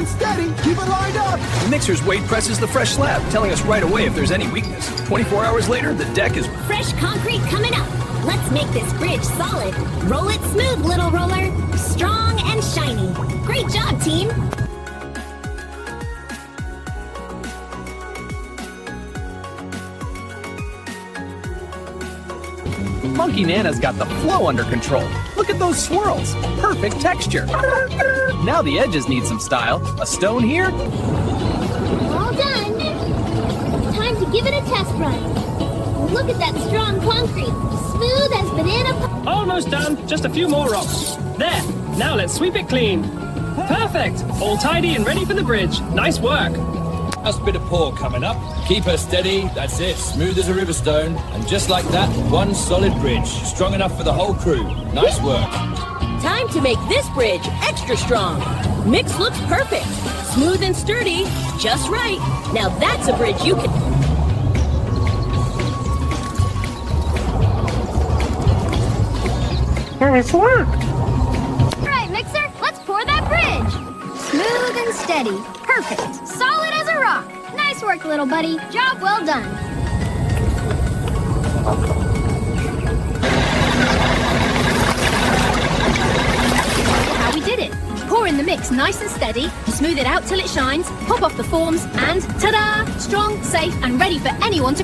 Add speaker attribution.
Speaker 1: and steady. Keep it lined up.
Speaker 2: The mixer's weight presses the fresh slab, telling us right away if there's any weakness. 24 hours later, the deck is
Speaker 3: Fresh concrete coming up. Let's make this bridge solid. Roll it smooth, little roller. Strong and shiny. Great job, team.
Speaker 2: Monkey Nana's got the flow under control. Look at those swirls. Perfect texture. Now the edges need some style. A stone here.
Speaker 3: All done. Time to give it a test run. Look at that strong concrete. Smooth as banana.
Speaker 4: Almost done. Just a few more rocks. There. Now let's sweep it clean. Perfect. All tidy and ready for the bridge. Nice work.
Speaker 5: Last bit of pour coming up. Keep her steady. That's it. Smooth as a river stone. And just like that, one solid bridge. Strong enough for the whole crew. Nice work.
Speaker 6: Time to make this bridge extra strong. Mix looks perfect. Smooth and sturdy. Just right. Now that's a bridge you can...
Speaker 1: Nice work.
Speaker 3: All right, Mixer, let's pour that bridge. Smooth and steady. Perfect. Solid as a rock. Nice work, little buddy. Job well done. How we did it. Pour in the mix nice and steady, smooth it out till it shines, pop off the forms, and ta-da! Strong, safe, and ready for anyone to